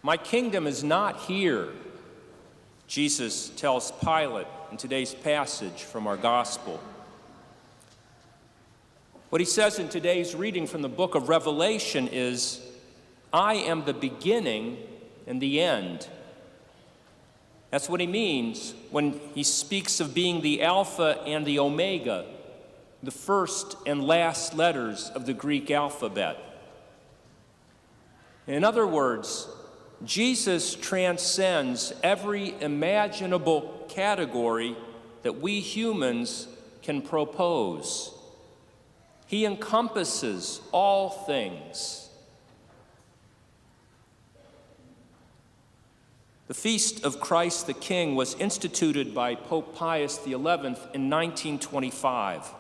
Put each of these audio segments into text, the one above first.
"My kingdom is not here," Jesus tells Pilate in today's passage from our gospel. What he says in today's reading from the book of Revelation is, "I am the beginning and the end." That's what he means when he speaks of being the Alpha and the Omega, the first and last letters of the Greek alphabet. In other words, Jesus transcends every imaginable category that we humans can propose. He encompasses all things. The Feast of Christ the King was instituted by Pope Pius XI in 1925.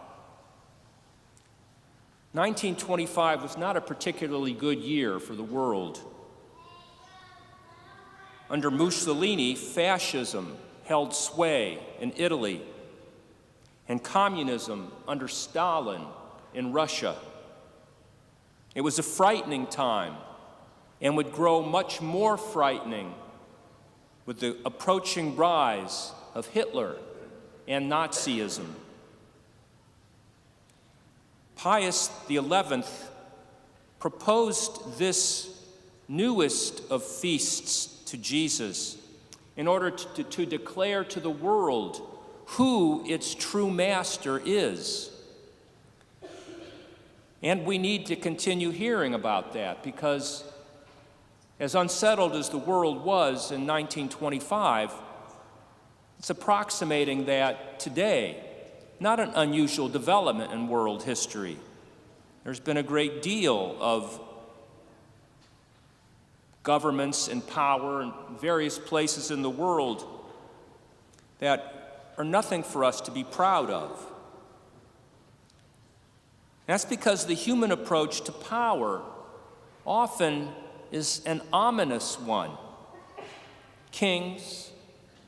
1925 was not a particularly good year for the world. Under Mussolini, fascism held sway in Italy, and communism under Stalin in Russia. It was a frightening time and would grow much more frightening with the approaching rise of Hitler and Nazism. Pius XI proposed this newest of feasts to Jesus in order to declare to the world who its true master is. And we need to continue hearing about that because as unsettled as the world was in 1925, it's approximating that today. Not an unusual development in world history. There's been a great deal of governments in power in various places in the world that are nothing for us to be proud of. That's because the human approach to power often is an ominous one. Kings,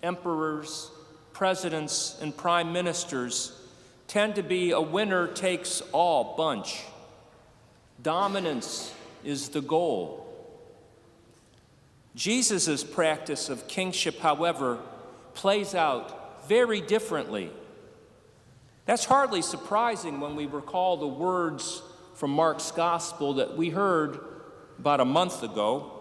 emperors, presidents, and prime ministers tend to be a winner-takes-all bunch. Dominance is the goal. Jesus' practice of kingship, however, plays out very differently. That's hardly surprising when we recall the words from Mark's gospel that we heard about a month ago.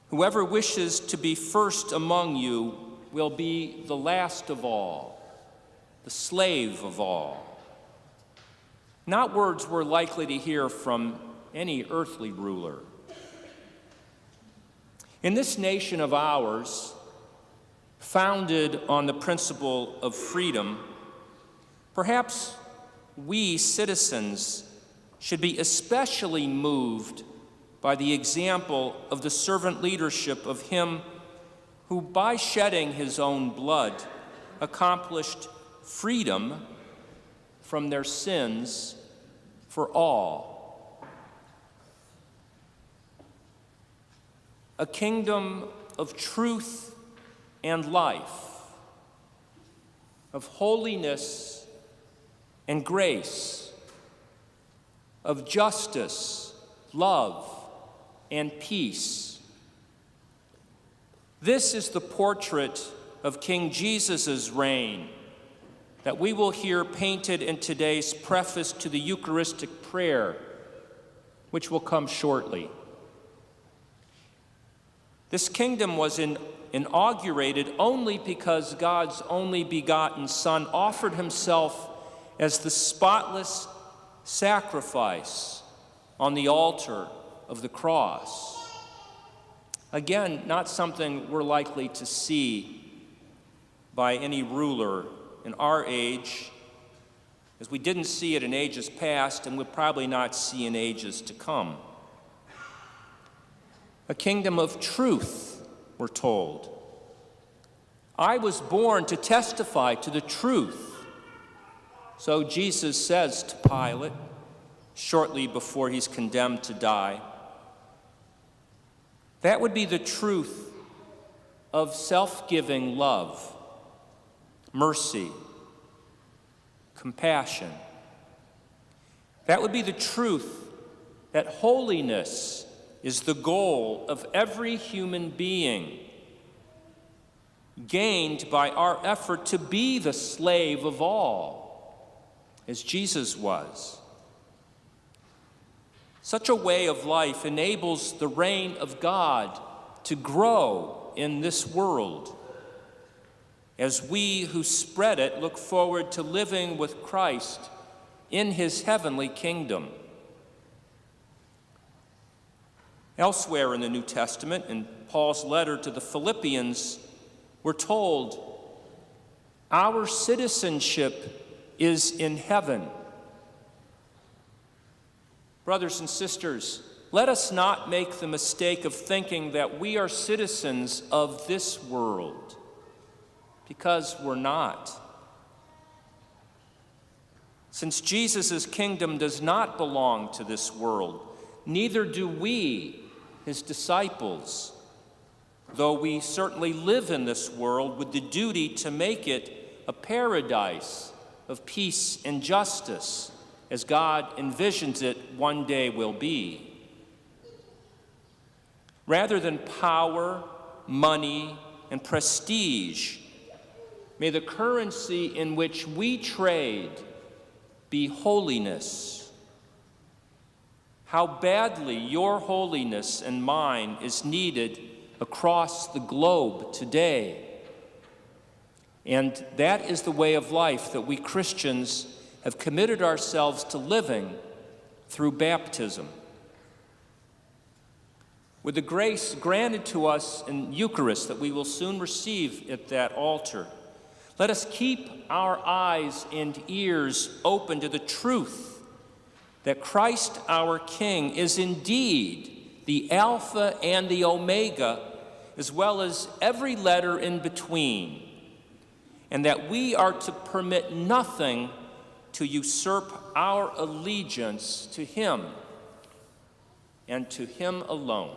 "Whoever wishes to be first among you will be the last of all, the slave of all." Not words we're likely to hear from any earthly ruler. In this nation of ours, founded on the principle of freedom, perhaps we citizens should be especially moved by the example of the servant leadership of him who, by shedding his own blood, accomplished freedom from their sins for all. A kingdom of truth and life, of holiness and grace, of justice, love, and peace. This is the portrait of King Jesus' reign that we will hear painted in today's preface to the Eucharistic prayer, which will come shortly. This kingdom was inaugurated only because God's only begotten Son offered himself as the spotless sacrifice on the altar of the cross. Again, not something we're likely to see by any ruler in our age, as we didn't see it in ages past and we'll probably not see in ages to come. A kingdom of truth, we're told. I was born to testify to the truth. So Jesus says to Pilate shortly before he's condemned to die. That would be the truth of self-giving love, mercy, compassion. That would be the truth that holiness is the goal of every human being, gained by our effort to be the slave of all, as Jesus was. Such a way of life enables the reign of God to grow in this world, as we who spread it look forward to living with Christ in his heavenly kingdom. Elsewhere in the New Testament, in Paul's letter to the Philippians, we're told, our citizenship is in heaven. Brothers and sisters, let us not make the mistake of thinking that we are citizens of this world, because we're not. Since Jesus' kingdom does not belong to this world, neither do we, his disciples, though we certainly live in this world with the duty to make it a paradise of peace and justice, as God envisions it one day will be. Rather than power, money, and prestige, may the currency in which we trade be holiness. How badly your holiness and mine is needed across the globe today. And that is the way of life that we Christians have committed ourselves to living through baptism. With the grace granted to us in Eucharist that we will soon receive at that altar, let us keep our eyes and ears open to the truth that Christ our King is indeed the Alpha and the Omega, as well as every letter in between, and that we are to permit nothing to usurp our allegiance to him and to him alone.